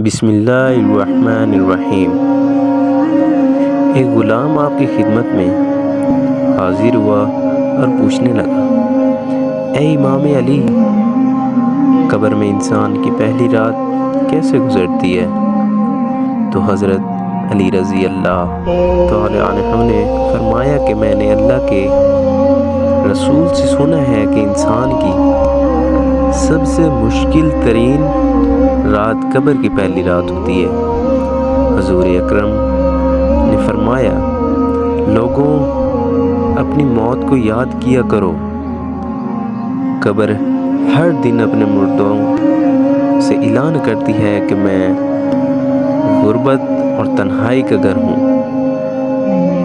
بسم اللہ الرحمن الرحیم۔ ایک غلام آپ کی خدمت میں حاضر ہوا اور پوچھنے لگا، اے امام علی، قبر میں انسان کی پہلی رات کیسے گزرتی ہے؟ تو حضرت علی رضی اللہ تعالی عنہ نے فرمایا کہ میں نے اللہ کے رسول سے سنا ہے کہ انسان کی سب سے مشکل ترین رات قبر کی پہلی رات ہوتی ہے۔ حضور اکرم نے فرمایا، لوگوں اپنی موت کو یاد کیا کرو، قبر ہر دن اپنے مردوں سے اعلان کرتی ہے کہ میں غربت اور تنہائی کا گھر ہوں،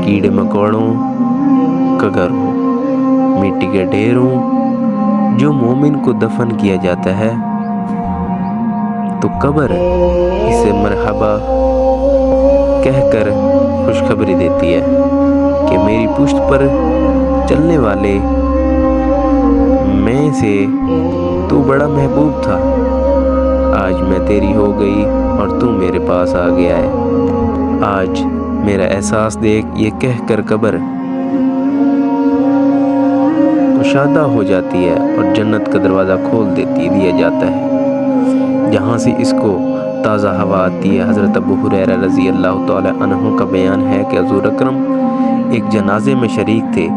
کیڑے مکوڑوں کا گھر ہوں، مٹی کے ڈھیر ہوں۔ جو مومن کو دفن کیا جاتا ہے تو قبر اسے مرحبا کہہ کر خوشخبری دیتی ہے کہ میری پشت پر چلنے والے میں سے تو بڑا محبوب تھا، آج میں تیری ہو گئی اور تو میرے پاس آ گیا ہے۔ آج میرا احساس دیکھ، یہ کہہ کر قبر کشادہ ہو جاتی ہے اور جنت کا دروازہ کھول دیا جاتا ہے، جہاں سے اس کو تازہ ہوا آتی ہے۔ حضرت ابو ہریرہ رضی اللہ تعالی عنہ کا بیان ہے کہ حضور اکرم ایک جنازے میں شریک تھے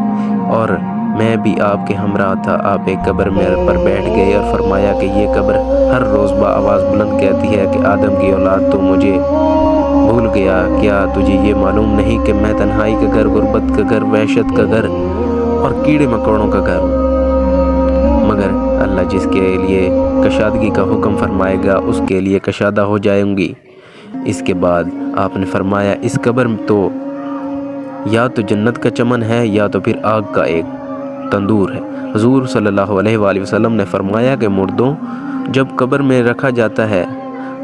اور میں بھی آپ کے ہمراہ تھا۔ آپ ایک قبر پر بیٹھ گئے اور فرمایا کہ یہ قبر ہر روز آواز بلند کہتی ہے کہ آدم کی اولاد، تو مجھے بھول گیا، کیا تجھے یہ معلوم نہیں کہ میں تنہائی کا گھر، غربت کا گھر، وحشت کا گھر اور کیڑے مکوڑوں کا گھر ہوں؟ مگر اللہ جس کے لیے کشادگی کا حکم فرمائے گا اس کے لیے کشادہ ہو جائیں گی۔ اس کے بعد آپ نے فرمایا، اس قبر تو یا تو جنت کا چمن ہے یا تو پھر آگ کا ایک تندور ہے۔ حضور صلی اللہ علیہ وآلہ وسلم نے فرمایا کہ مردوں جب قبر میں رکھا جاتا ہے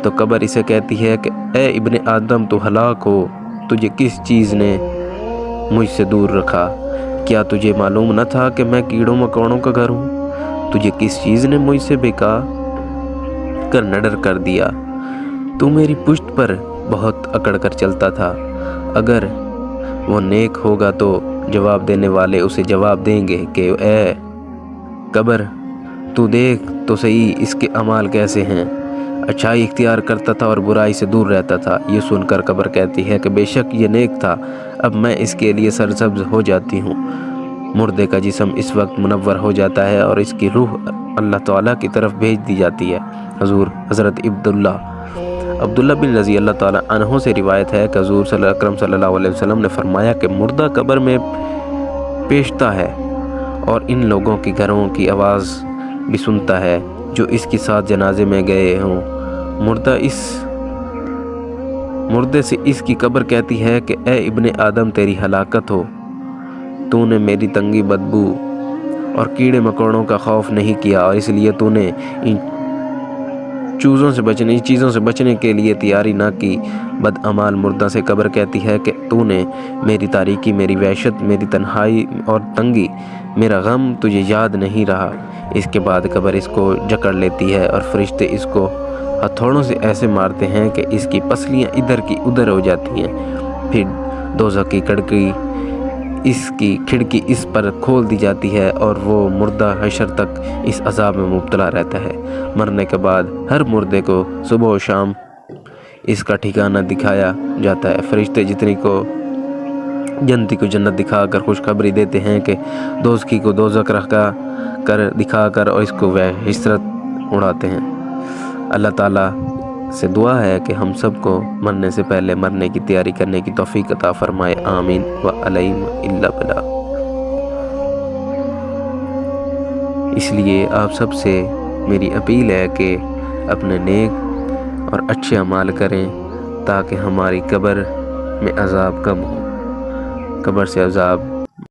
تو قبر اسے کہتی ہے کہ اے ابن آدم، تو ہلاک ہو، تجھے کس چیز نے مجھ سے دور رکھا؟ کیا تجھے معلوم نہ تھا کہ میں کیڑوں مکوڑوں کا گھر ہوں؟ تجھے کس چیز نے مجھ سے بکا کر نڈر کر دیا؟ تو میری پشت پر بہت اکڑ کر چلتا تھا۔ اگر وہ نیک ہوگا تو جواب دینے والے اسے جواب دیں گے کہ اے قبر، تو دیکھ تو صحیح اس کے اعمال کیسے ہیں، اچھائی اختیار کرتا تھا اور برائی سے دور رہتا تھا۔ یہ سن کر قبر کہتی ہے کہ بے شک یہ نیک تھا، اب میں اس کے لیے سرسبز ہو جاتی ہوں۔ مردے کا جسم اس وقت منور ہو جاتا ہے اور اس کی روح اللہ تعالیٰ کی طرف بھیج دی جاتی ہے۔ حضرت عبداللہ بن رضی اللہ تعالیٰ عنہ سے روایت ہے کہ حضور اکرم صلی اللہ علیہ وسلم نے فرمایا کہ مردہ قبر میں پیشتا ہے اور ان لوگوں کے گھروں کی آواز بھی سنتا ہے جو اس کے ساتھ جنازے میں گئے ہوں۔ مردے سے اس کی قبر کہتی ہے کہ اے ابن آدم، تیری ہلاکت ہو، تو نے میری تنگی، بدبو اور کیڑے مکوڑوں کا خوف نہیں کیا اور اس لیے تو نے ان چیزوں سے بچنے کے لیے تیاری نہ کی۔ بدعمال مردہ سے قبر کہتی ہے کہ تو نے میری تاریکی، میری وحشت، میری تنہائی اور تنگی، میرا غم تجھے یاد نہیں رہا۔ اس کے بعد قبر اس کو جکڑ لیتی ہے اور فرشتے اس کو ہتھوڑوں سے ایسے مارتے ہیں کہ اس کی پسلیاں ادھر کی ادھر ہو جاتی ہیں۔ پھر دوزخ کی کھڑکی اس پر کھول دی جاتی ہے اور وہ مردہ حشر تک اس عذاب میں مبتلا رہتا ہے۔ مرنے کے بعد ہر مردے کو صبح و شام اس کا ٹھکانہ دکھایا جاتا ہے۔ فرشتے جنتی کو جنت دکھا کر خوشخبری دیتے ہیں کہ دوزخی کو دوزخ دکھا کر اور اس کو حسرت اڑاتے ہیں۔ اللہ تعالیٰ سے دعا ہے کہ ہم سب کو مرنے سے پہلے مرنے کی تیاری کرنے کی توفیق عطا فرمائے، آمین و علیہم الا باللہ۔ اس لیے آپ سب سے میری اپیل ہے کہ اپنے نیک اور اچھے اعمال کریں تاکہ ہماری قبر میں عذاب کم ہو، قبر سے عذاب